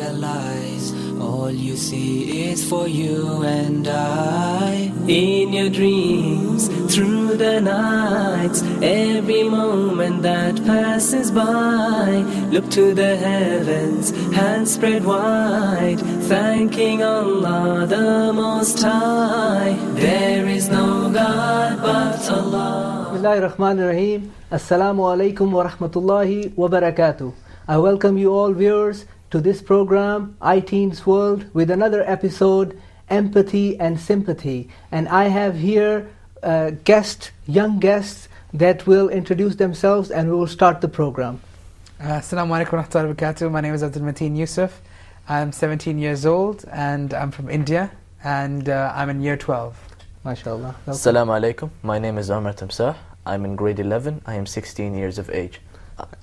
realize all you see is for you and I. In your dreams, through the nights, every moment that passes by, look to the heavens, hands spread wide, thanking Allah the Most High. There is no God but Allah. Bismillahir Rahmanir Rahim. Assalamu alaikum wa rahmatullahi wa barakatuh. I welcome you all viewers to this program, iTeens World, with another episode, Empathy and Sympathy. And I have here young guests that will introduce themselves and we will start the program. Assalamu alaikum wa rahmatullahi wa barakatuh. My name is Abdul Mateen Yusuf. I'm 17 years old and I'm from India and I'm in year 12. MashaAllah. Assalamu alaikum. My name is Omar Tamsah. I'm in grade 11. I am 16 years of age.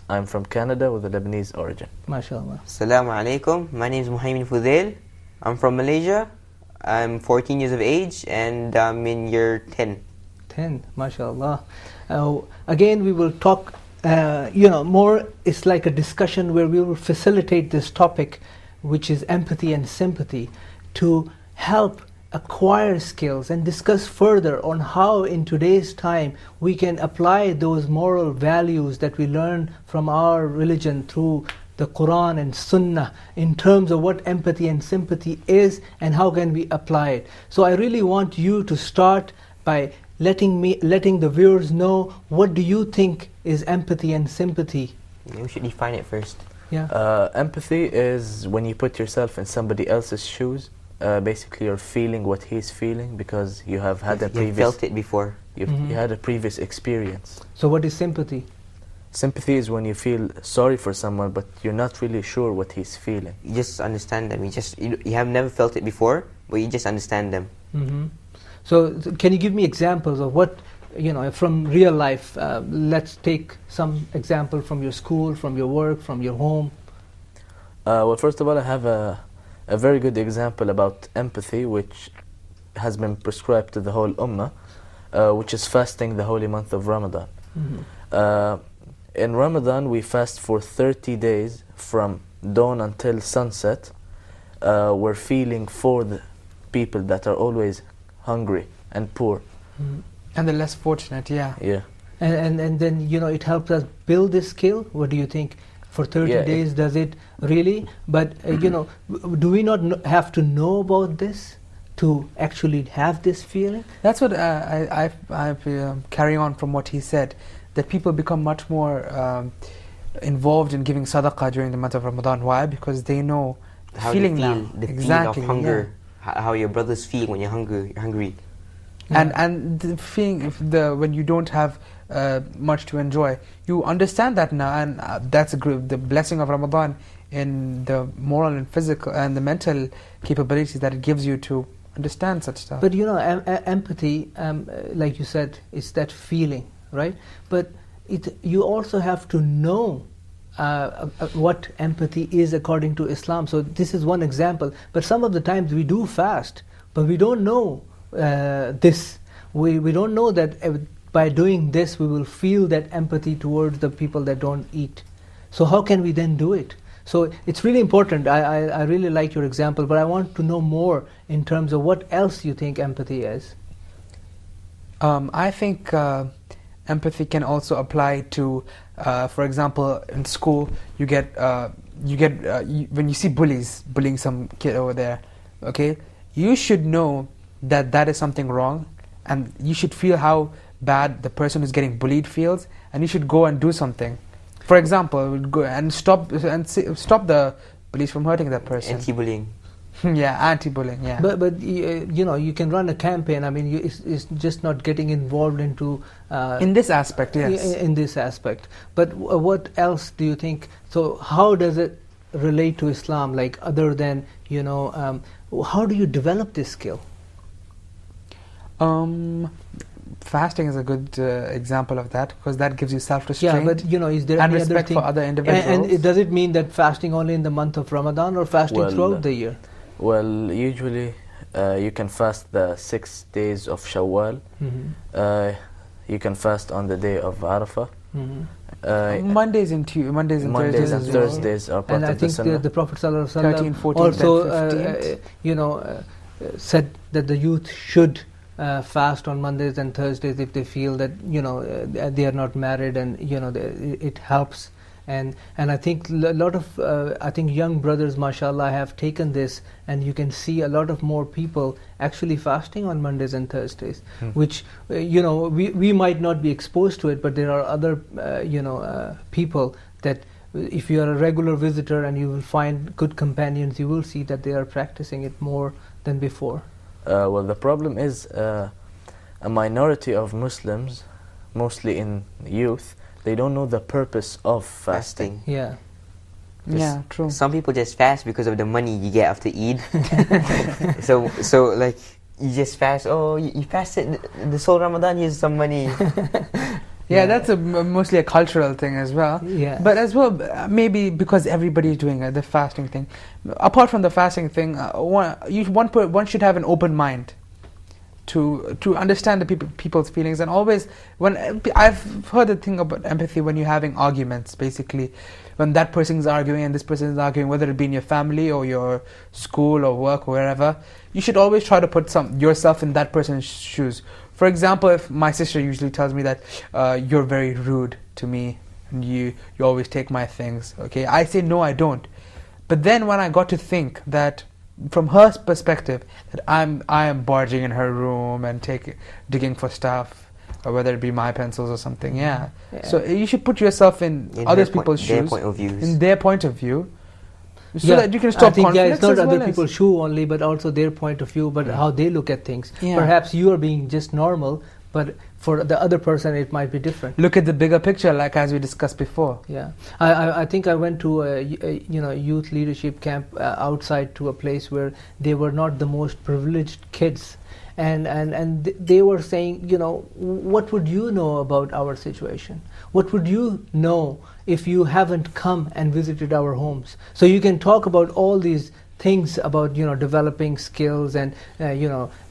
I'm from Canada with a Lebanese origin. MashaAllah. Assalamu alaikum. My name is Muhaymin Fudail. I'm from Malaysia. I'm 14 years of age and I'm in year 10. 10, MashaAllah. Again, we will talk, more, it's like a discussion where we will facilitate this topic, which is empathy and sympathy, to help acquire skills and discuss further on how in today's time we can apply those moral values that we learn from our religion through the Quran and Sunnah in terms of what empathy and sympathy is and how can we apply it. So I really want you to start by letting the viewers know, what do you think is empathy and sympathy? Yeah, we should define it first. Yeah. Empathy is when you put yourself in somebody else's shoes. Basically, you're feeling what he's feeling because you have had a previous... You felt it before. You had a previous experience. So what is sympathy? Sympathy is when you feel sorry for someone, but you're not really sure what he's feeling. You just understand them. You have never felt it before, but you just understand them. So can you give me examples of what, from real life? Let's take some example from your school, from your work, from your home. Well, first of all, I have a very good example about empathy, which has been prescribed to the whole ummah, which is fasting the holy month of Ramadan. In Ramadan, we fast for 30 days from dawn until sunset. We're feeling for the people that are always hungry and poor. And the less fortunate, yeah. Yeah. And then, it helps us build this skill. What do you think? For 30 days, does it really? But, do we not have to know about this to actually have this feeling? That's what I carry on from what he said, that people become much more involved in giving sadaqah during the month of Ramadan. Why? Because they know the how feeling feel, now. the exactly, feeling of hunger, how your brothers feel when you're hungry. Yeah. And the feeling when you don't have much to enjoy, you understand that now, and that's the blessing of Ramadan in the moral and physical and the mental capabilities that it gives you to understand such stuff. But empathy, like you said, is that feeling, right? But you also have to know what empathy is according to Islam. So this is one example. But some of the times we do fast, but we don't know this. We don't know that by doing this we will feel that empathy towards the people that don't eat. So how can we then do it? So it's really important. I really like your example, but I want to know more in terms of what else you think empathy is. I think empathy can also apply to, for example, in school you get when you see bullies bullying some kid over there, okay, you should know that is something wrong, and you should feel how bad the person who's getting bullied feels, and you should go and do something. For example, go and stop the police from hurting that person. Anti-bullying. Yeah, anti-bullying. Yeah. But you can run a campaign. I mean, it's just not getting involved into in this aspect, yes. In this aspect. But what else do you think? So how does it relate to Islam? Like other than how do you develop this skill? Fasting is a good example of that, because that gives you self-restraint. Yeah, but is there and any respect other thing for other individuals? And does it mean that fasting only in the month of Ramadan or fasting throughout the year? Well, usually you can fast the 6 days of Shawwal. You can fast on the day of Arafah. Mondays and Mondays Thursdays and as well. Thursdays are part And I of the think sunnah. the Prophet 13, ﷺ 14th, also, and 15th. said that the youth should fast on Mondays and Thursdays if they feel that they are not married, and it helps. And I think a lot of I think young brothers, mashallah, have taken this, and you can see a lot of more people actually fasting on Mondays and Thursdays, which we might not be exposed to it, but there are other people that if you are a regular visitor and you will find good companions, you will see that they are practicing it more than before. Well, the problem is a minority of Muslims, mostly in youth, they don't know the purpose of fasting. Yeah. Yeah, true. Some people just fast because of the money you get after Eid. so like you just fast. Oh, you fasted this whole Ramadan. Here's some money. Yeah, that's mostly a cultural thing as well. Yeah. But as well, maybe because everybody's doing the fasting thing. Apart from the fasting thing, one should have an open mind to understand the people's feelings. And always, when I've heard the thing about empathy, when you're having arguments, basically, when that person's arguing and this person is arguing, whether it be in your family or your school or work or wherever, you should always try to put yourself in that person's shoes. For example, if my sister usually tells me that you're very rude to me and you always take my things, okay, I say no, I don't. But then when I got to think that from her perspective, that I am barging in her room and digging for stuff, or whether it be my pencils or something, yeah. So you should put yourself in other people's shoes, their point of view, in their point of view, so that you can stop I think, conflicts. it's not as other well people's shoe only, but also their point of view, but how they look at things. Yeah. Perhaps you are being just normal, but for the other person it might be different. Look at the bigger picture, like as we discussed before. Yeah, I think I went to a youth leadership camp outside to a place where they were not the most privileged kids, and they were saying, what would you know about our situation? What would you know if you haven't come and visited our homes? So you can talk about all these things about developing skills and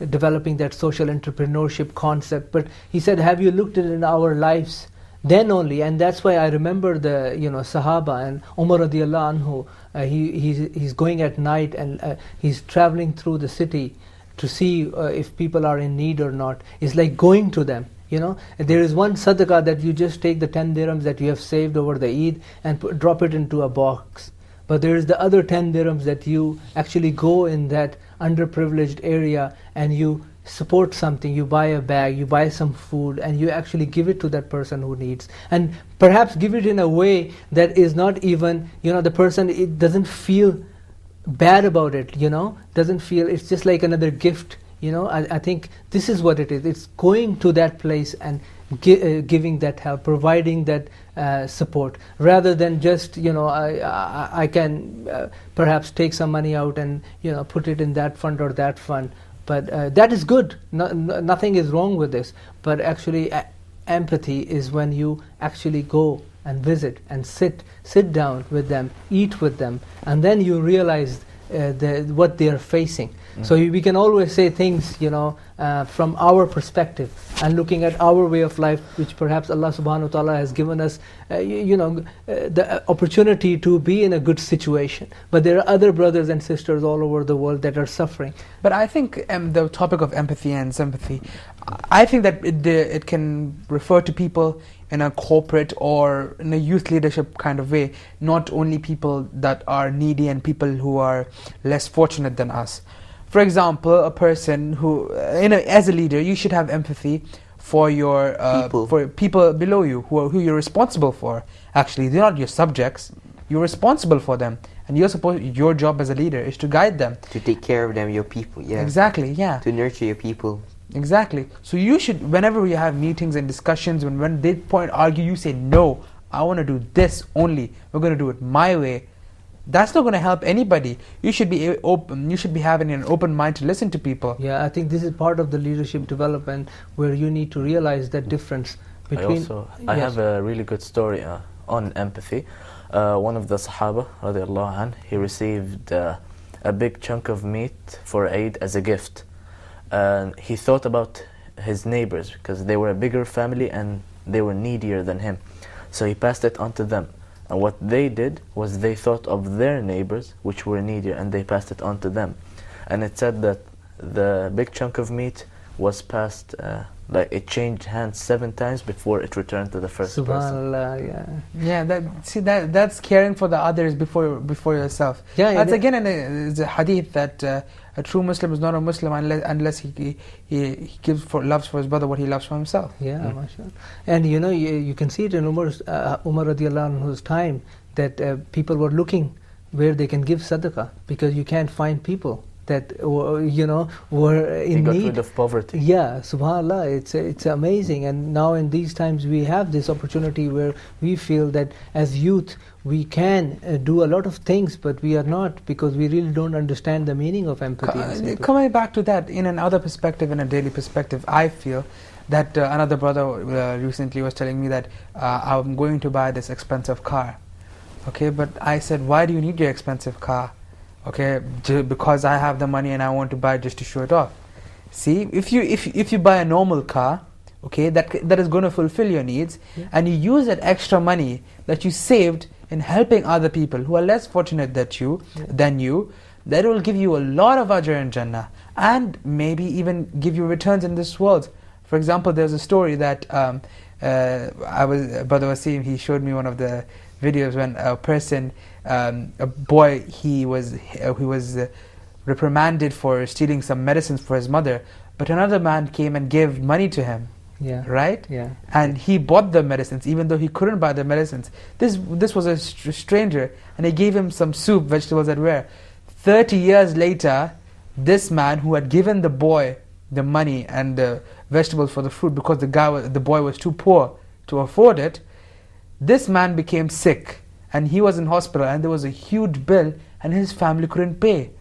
developing that social entrepreneurship concept, but he said, have you looked at it in our lives? Then only. And that's why I remember the Sahaba and Umar radiallahu anhu, he's going at night and he's traveling through the city to see if people are in need or not. It's like going to them. There is one sadaqah that you just take the 10 dirhams that you have saved over the Eid and drop it into a box. But there is the other 10 dirhams that you actually go in that underprivileged area and you support something, you buy a bag, you buy some food, and you actually give it to that person who needs. And perhaps give it in a way that is not even, the person, it doesn't feel bad about it, doesn't feel, it's just like another gift. I think this is what it is. It's going to that place and giving that help, providing that support, rather than just I can perhaps take some money out and put it in that fund or that fund. But that is good. Nothing is wrong with this. But actually, empathy is when you actually go and visit and sit down with them, eat with them, and then you realize what they are facing. So we can always say things, from our perspective and looking at our way of life, which perhaps Allah subhanahu wa ta'ala has given us, the opportunity to be in a good situation. But there are other brothers and sisters all over the world that are suffering. But I think the topic of empathy and sympathy, I think that it can refer to people in a corporate or in a youth leadership kind of way, not only people that are needy and people who are less fortunate than us. For example, a person who, as a leader, you should have empathy for your for people below you who you're responsible for. Actually, they're not your subjects. You're responsible for them, and your job as a leader is to guide them, to take care of them, your people. Yeah. Exactly. Yeah. To nurture your people. Exactly. So you should, whenever we have meetings and discussions, when they argue, you say, no, I want to do this only. We're going to do it my way. That's not going to help anybody. You should be open. You should be having an open mind to listen to people. Yeah, I think this is part of the leadership development where you need to realize that difference between. I have a really good story on empathy. One of the Sahaba, radiallahu anh, he received a big chunk of meat for Eid as a gift. And he thought about his neighbors because they were a bigger family and they were needier than him. So he passed it on to them. And what they did was they thought of their neighbors, which were needier, and they passed it on to them. And it said that the big chunk of meat was passed, like it changed hands 7 times before it returned to the first person. Subhanallah, yeah. Yeah, that's caring for the others before yourself. Yeah, That's yeah. again is a hadith that a true Muslim is not a Muslim unless he loves for his brother what he loves for himself. Yeah, mashallah. And you know, you can see it in Umar radiallahu anhu's time that people were looking where they can give sadaqah, because you can't find people that were in He got need. rid of poverty. Yeah, subhanallah, it's amazing. And now in these times we have this opportunity where we feel that as youth we can do a lot of things, but we are not, because we really don't understand the meaning of empathy and sympathy. Coming back to that, in another perspective, in a daily perspective, I feel that another brother recently was telling me that I'm going to buy this expensive car. Okay, but I said, why do you need your expensive car? Okay, because I have the money and I want to buy it just to show it off. See, if you buy a normal car, okay, that is going to fulfill your needs, and you use that extra money that you saved in helping other people who are less fortunate than you, that will give you a lot of ajr in Jannah, and maybe even give you returns in this world. For example, there's a story that Brother Wasim, he showed me one of the videos when a person, a boy, he was reprimanded for stealing some medicines for his mother, but another man came and gave money to him. Yeah. Right? Yeah. And he bought the medicines even though he couldn't buy the medicines. This was a stranger, and he gave him some soup, vegetables that were. 30 years later, this man who had given the boy the money and the vegetables for the food because the boy was too poor to afford it, this man became sick and he was in hospital and there was a huge bill and his family couldn't pay.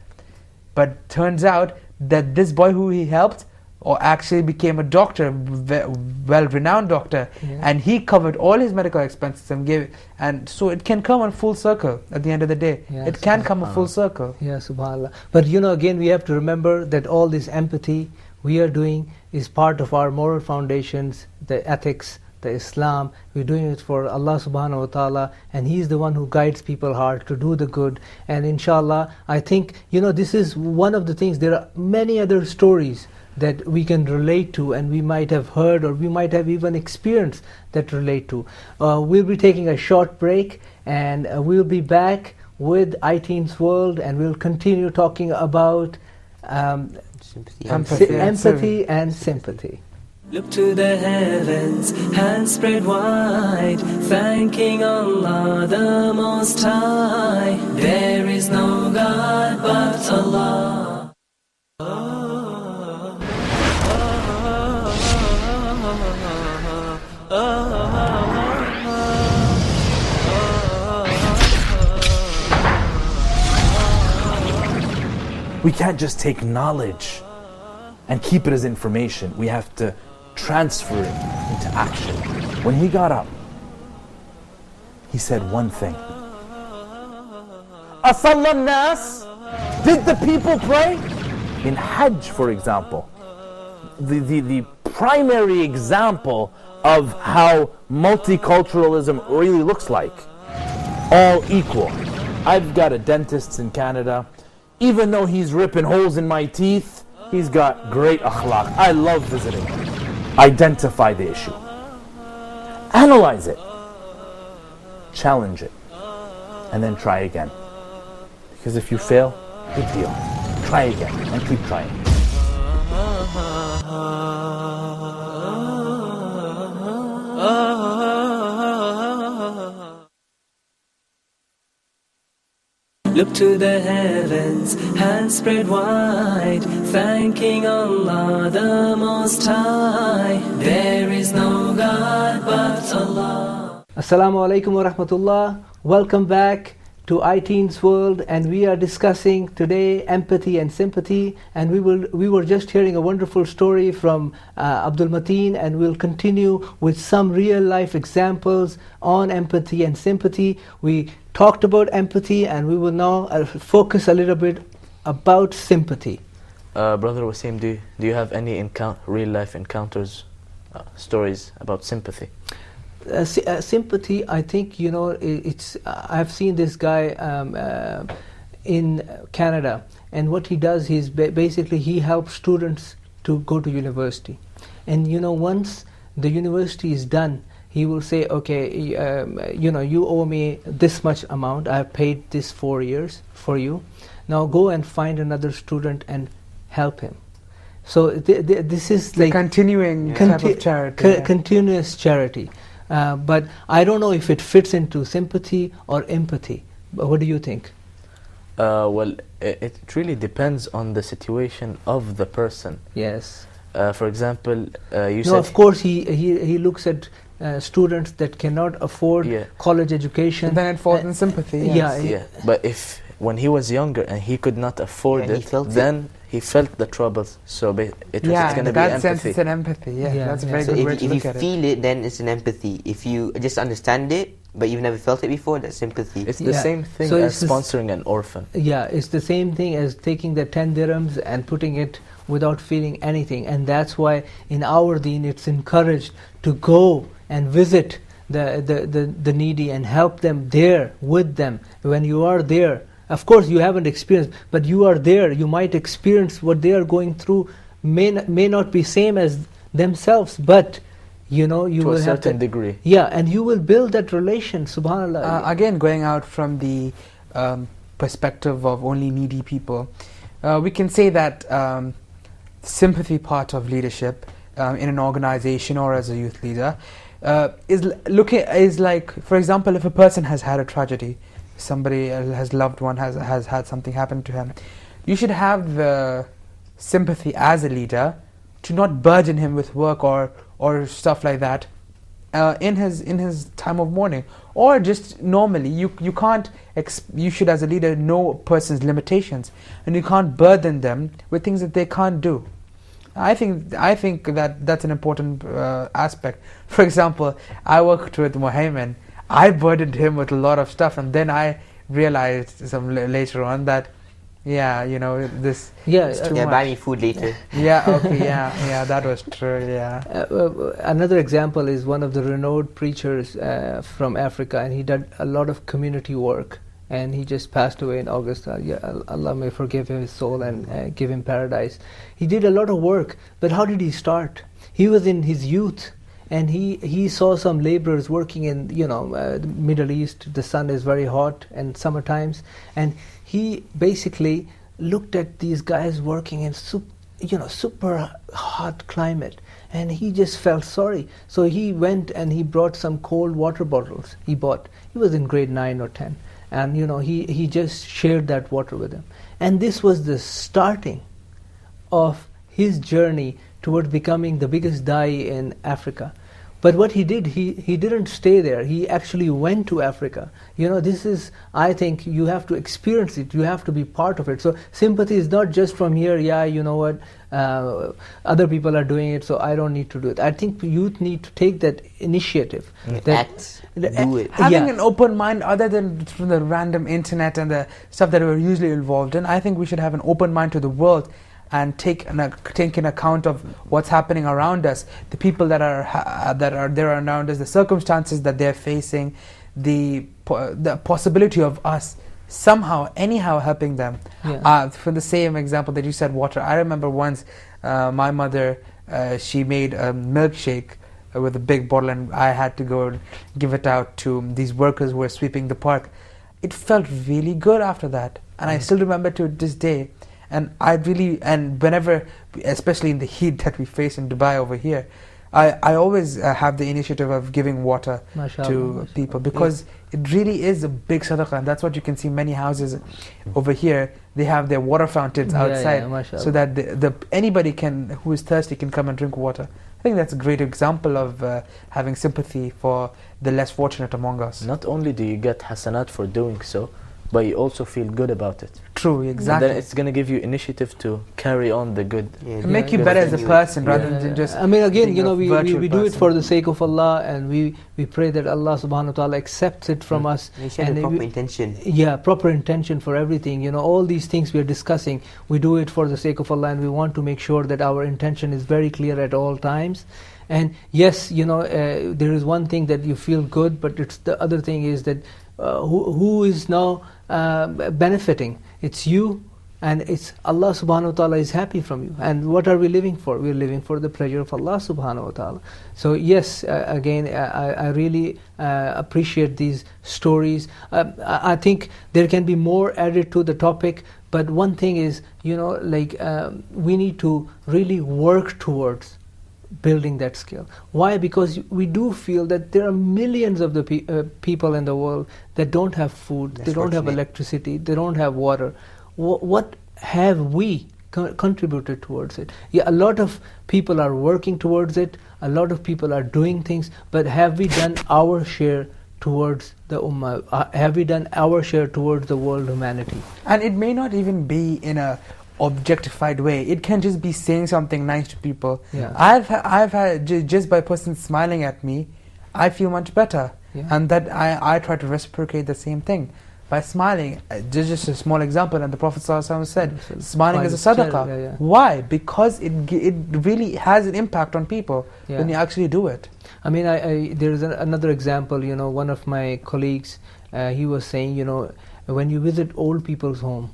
But turns out that this boy who he helped or actually became a doctor, well-renowned doctor, and he covered all his medical expenses and gave, and so it can come on full circle at the end of the day. Yeah, it can come a full circle. Yeah, subhanAllah. But again, we have to remember that all this empathy we are doing is part of our moral foundations, the ethics, the Islam. We're doing it for Allah subhanahu wa ta'ala, and He's the one who guides people's heart to do the good. And inshallah, I think, this is one of the things. There are many other stories that we can relate to, and we might have heard or we might have even experienced that relate to. We'll be taking a short break, and we'll be back with iTeens World, and we'll continue talking about empathy and sympathy. Look to the heavens, hands spread wide, thanking Allah the Most High. There is no God but Allah. We can't just take knowledge and keep it as information. We have to transfer it into action. When he got up, he said one thing. Asalla nas? Did the people pray? In Hajj, for example, the primary example of how multiculturalism really looks like. All equal. I've got a dentist in Canada. Even though he's ripping holes in my teeth, he's got great akhlaq. I love visiting him. Identify the issue. Analyze it. Challenge it. And then try again. Because if you fail, big deal. Try again and keep trying. Look to the heavens, hands spread wide, thanking Allah the Most High. There is no God but Allah. Assalamu alaikum wa rahmatullah. Welcome back to iTeens World, and we are discussing today empathy and sympathy, and we were just hearing a wonderful story from Abdul Mateen, and we'll continue with some real life examples on empathy and sympathy. We talked about empathy, and we will now focus a little bit about sympathy. Brother Wasim, do you have any real life encounters, stories about sympathy? Sympathy, I think, it's. I've seen this guy in Canada, and what he does is basically he helps students to go to university, and once the university is done, he will say, okay, you owe me this much amount. I've paid this 4 years for you. Now go and find another student and help him. So this is like continuing type of charity. Continuous charity. But I don't know if it fits into sympathy or empathy. But what do you think? Well, it really depends on the situation of the person. Yes. For example, you said... No, of course, he looks at students that cannot afford college education. Then it falls in sympathy. Yes. Yeah. But when he was younger and he could not afford it, then he felt the troubles. So it's going to be empathy. Sense it's an empathy. Yeah, that's a very good way to look at it. If you feel it, then it's an empathy. If you just understand it, but you've never felt it before, that's sympathy. It's the same thing as sponsoring an orphan. Yeah, it's the same thing as taking the 10 dirhams and putting it without feeling anything. And that's why in our deen it's encouraged to go and visit the needy and help them there with them. When you are there, of course you haven't experienced, but you are there, you might experience what they are going through. May not be same as themselves, but you will have to a certain degree. Yeah, and you will build that relation, subhanAllah. Again, going out from the perspective of only needy people, we can say that sympathy part of leadership in an organization or as a youth leader is like, for example, if a person has had a tragedy, somebody has loved one has had something happen to him, you should have the sympathy as a leader to not burden him with work or stuff like that in his time of mourning, or just normally you can't you should as a leader know a person's limitations, and you can't burden them with things that they can't do. I think that's an important aspect. For example, I worked with Muhaymin. I burdened him with a lot of stuff, and then I realized later on that, this is too much. Buy me food later. That was true. Another example is one of the renowned preachers from Africa, and he did a lot of community work, and he just passed away in August. Allah may forgive his soul and give him paradise. He did a lot of work, but how did he start? He was in his youth, and he saw some laborers working in the Middle East. The sun is very hot and summer times, and he basically looked at these guys working in super hot climate, and he just felt sorry. So he went and he brought some cold water bottles. He was in grade 9 or 10, and he just shared that water with them. And this was the starting of his journey towards becoming the biggest da'i in Africa. But what he did, he didn't stay there. He actually went to Africa. This is, I think, you have to experience it. You have to be part of it. So sympathy is not just from here, other people are doing it, so I don't need to do it. I think youth need to take that initiative. Do it. Having an open mind, other than from the random internet and the stuff that we're usually involved in, I think we should have an open mind to the world and take in account of what's happening around us, the people that are there around us, the circumstances that they're facing, the possibility of us somehow, anyhow helping them. For the same example that you said, water. I remember once my mother, she made a milkshake with a big bottle, and I had to go and give it out to these workers who were sweeping the park. It felt really good after that, and I still remember to this day. And whenever, especially in the heat that we face in Dubai over here, I always have the initiative of giving water to people, because it really is a big sadaqah, and that's what you can see many houses over here. They have their water fountains outside, so that anybody who is thirsty can come and drink water. I think that's a great example of having sympathy for the less fortunate among us. Not only do you get hasanat for doing so, but you also feel good about it. True, exactly. And then it's going to give you initiative to carry on the good. And make you better as a person rather than just... I mean, again, we do it for the sake of Allah, and we pray that Allah subhanahu wa ta'ala accepts it from us. You should have proper intention. Yeah, proper intention for everything. All these things we are discussing, we do it for the sake of Allah, and we want to make sure that our intention is very clear at all times. And yes, there is one thing that you feel good, but it's the other thing is that who is now benefiting? It's you, and it's Allah subhanahu wa ta'ala is happy from you. And what are we living for? We're living for the pleasure of Allah subhanahu wa ta'ala. So yes, again, I really appreciate these stories. I think there can be more added to the topic, but one thing is, we need to really work towards building that skill. Why? Because we do feel that there are millions of the people in the world that don't have food, they don't have electricity, they don't have water. What have we contributed towards it? Yeah, a lot of people are working towards it, a lot of people are doing things, but have we done our share towards the ummah? Have we done our share towards the world humanity? And it may not even be in a objectified way. It can just be saying something nice to people. Yeah. I've had just by a person smiling at me, I feel much better. Yeah. And that I try to reciprocate the same thing by smiling. Just a small example, and the Prophet ﷺ said, smiling is a sadaqah. Yeah, yeah. Why? Because it really has an impact on people when you actually do it. I mean, there is another example. One of my colleagues, he was saying, when you visit old people's home,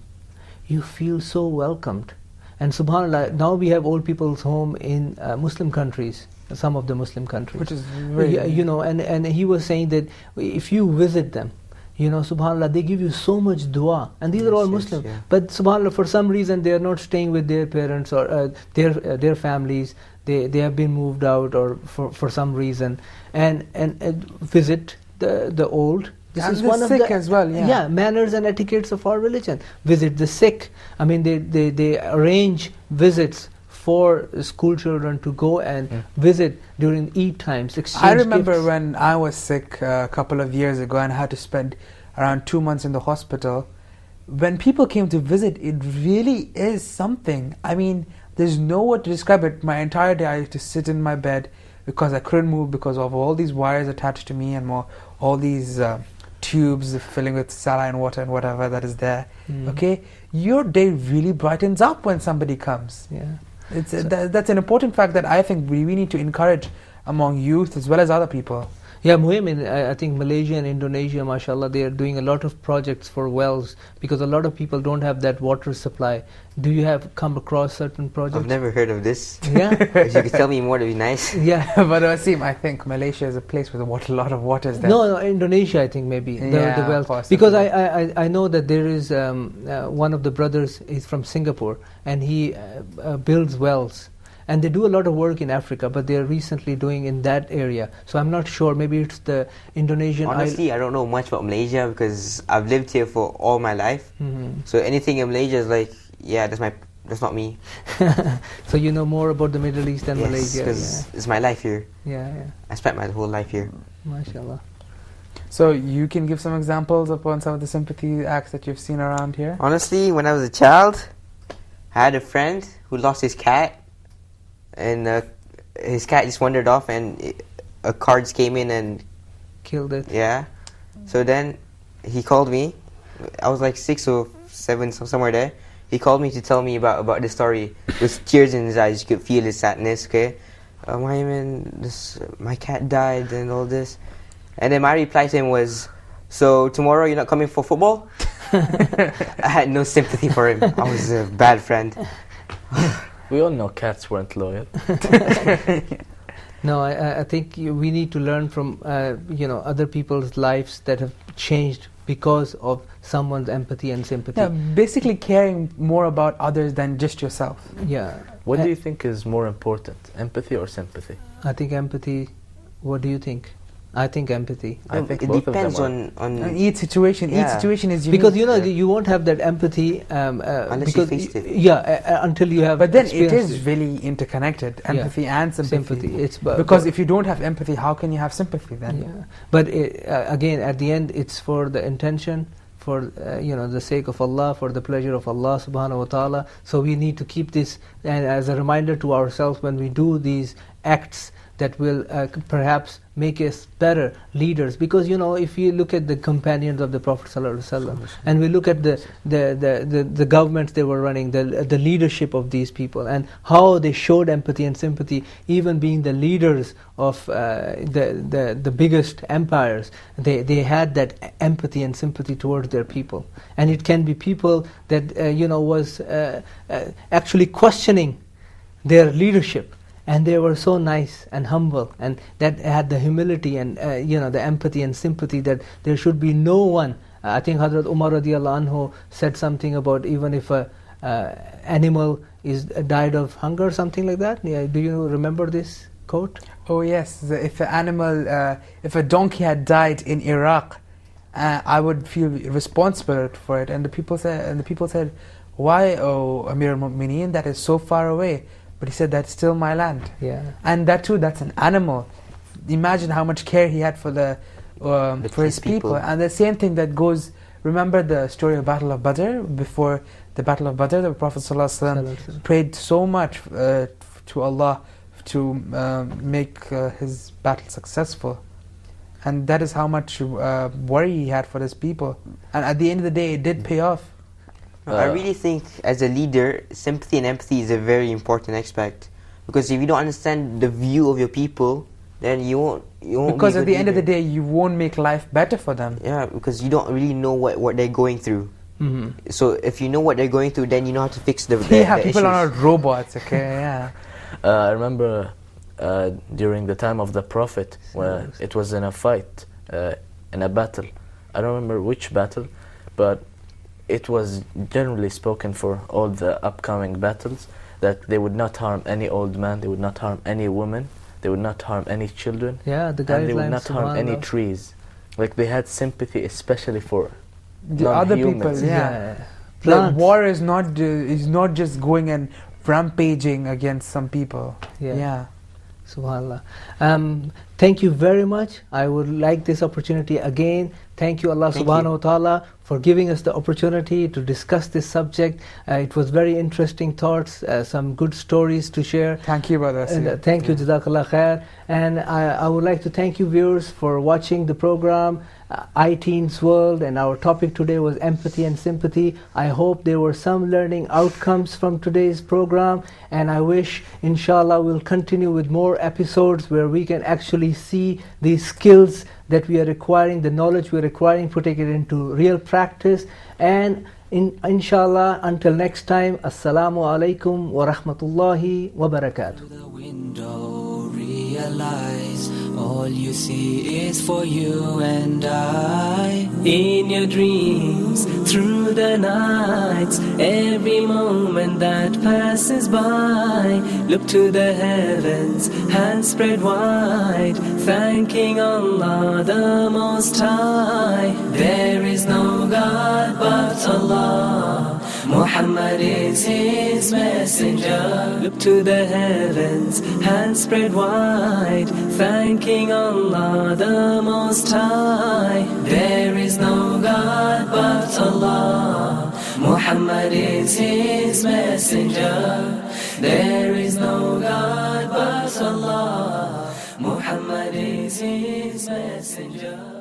you feel so welcomed. And subhanAllah, now we have old people's home in Muslim countries, some of the Muslim countries. Which is very... and he was saying that if you visit them, subhanAllah, they give you so much dua. And these are all Muslims. Yeah. But subhanAllah, for some reason, they are not staying with their parents or their families. They have been moved out or for some reason. And visit the old. This and is the one sick of the as well, yeah. Manners and etiquettes of our religion. Visit the sick. I mean, they arrange visits for school children to go and visit during Eid times, exchange I remember gifts. when I was sick a couple of years ago and I had to spend around 2 months in the hospital. When people came to visit, it really is something. I mean, there's no word to describe it. My entire day I used to sit in my bed because I couldn't move because of all these wires attached to me and all these tubes filling with saline water and whatever that is there. Okay, your day really brightens up when somebody comes. Yeah. That's an important fact that I think we need to encourage among youth as well as other people. Yeah, Muhim, I think Malaysia and Indonesia, mashallah, they are doing a lot of projects for wells because a lot of people don't have that water supply. Do you have come across certain projects? I've never heard of this. Yeah? If you could tell me more, that'd be nice. Yeah. But Wasim, I think Malaysia is a place with a lot of water. Is there? No, Indonesia, I think maybe the wells. Possibly. Because I know that there is one of the brothers is from Singapore and he builds wells. And they do a lot of work in Africa, but they are recently doing in that area. So I'm not sure. Maybe it's the Indonesian. Honestly, I don't know much about Malaysia because I've lived here for all my life. So anything in Malaysia is like, that's not me. So you know more about the Middle East than Yes, Malaysia. because it's my life here. Yeah. I spent my whole life here. MashaAllah. So you can give some examples upon some of the sympathy acts that you've seen around here? Honestly, when I was a child, I had a friend who lost his cat. And his cat just wandered off and cards came in and Killed it. yeah. So then he called me. I was like 6 or 7, somewhere there. He called me to tell me about the story with tears in his eyes. You could feel his sadness, okay? My cat died and all this. And then my reply to him was, so tomorrow you're not coming for football? I had no sympathy for him. I was a bad friend. We all know cats weren't loyal. No, I think we need to learn from other people's lives that have changed because of someone's empathy and sympathy. Yeah, basically caring more about others than just yourself. Yeah. What do you think is more important, empathy or sympathy? I think empathy. What do you think? I think empathy. I think it both of depends them on Each situation is unique. Because you won't have that empathy unless because you faced it. until you have. But then it experienced is really interconnected, empathy and sympathy. It's because if you don't have empathy, how can you have sympathy then? Yeah. But again, at the end, it's for the intention, for the sake of Allah, for the pleasure of Allah subhanahu wa ta'ala. So we need to keep this and as a reminder to ourselves when we do these acts that will perhaps make us better leaders. Because if you look at the companions of the Prophet ﷺ, and we look at the governments they were running, the leadership of these people, and how they showed empathy and sympathy, even being the leaders of the biggest empires, they had that empathy and sympathy towards their people. And it can be people that was actually questioning their leadership, and they were so nice and humble, and that had the humility and the empathy and sympathy that there should be no one. I think Hazrat Umar radiallahu anhu said something about even if a animal is died of hunger, something like that. Yeah, do you remember this quote? Oh yes, if a donkey had died in Iraq, I would feel responsible for it. And the people said, why, oh Amir al-Mu'mineen, that is so far away? But he said, that's still my land. Yeah. And that too, that's an animal. Imagine how much care he had for for his people. And the same thing that goes. Remember the story of Battle of Badr? Before the Battle of Badr, the Prophet ﷺ prayed so much to Allah to make his battle successful. And that is how much worry he had for his people. And at the end of the day, it did pay off. I really think as a leader, sympathy and empathy is a very important aspect. Because if you don't understand the view of your people, then you won't because be a at good the end of the leader. day, you won't make life better for them. Yeah, because you don't really know what they're going through. Mm-hmm. So if you know what they're going through, then you know how to fix the Yeah, the people issues. are not robots, okay, yeah. I remember during the time of the Prophet, where it was in a fight, in a battle. I don't remember which battle, but it was generally spoken for all the upcoming battles that they would not harm any old man, they would not harm any woman, they would not harm any children, Yeah, the and they would guidelines, not harm any subhanallah. trees. Like they had sympathy especially for The other people, non-humans. yeah. The Plants. war is not just going and rampaging against some people. Yeah. Yeah. Subhanallah. Thank you very much. I would like this opportunity again. Thank you, Allah Thank subhanahu you. wa ta'ala, for giving us the opportunity to discuss this subject. It was very interesting thoughts, some good stories to share. Thank you, brother. And, thank you, Jazakallah Khair. And I would like to thank you, viewers, for watching the program, iTeens World, and our topic today was empathy and sympathy. I hope there were some learning outcomes from today's program, and I wish, inshallah, we'll continue with more episodes where we can actually see these skills that we are acquiring, the knowledge we are acquiring, putting it into real practice. And inshallah, until next time, assalamu alaikum wa rahmatullahi wa barakatuh. The window, realize all you see is for you and I. In your dreams, through the nights, every moment that passes by, look to the heavens, hands spread wide, thanking Allah the Most High. There is no God but Allah, Muhammad is His messenger. Look to the heavens, hands spread wide, thanking Allah the Most High. There is no God but Allah, Muhammad is His messenger. There is no God but Allah, Muhammad is His messenger.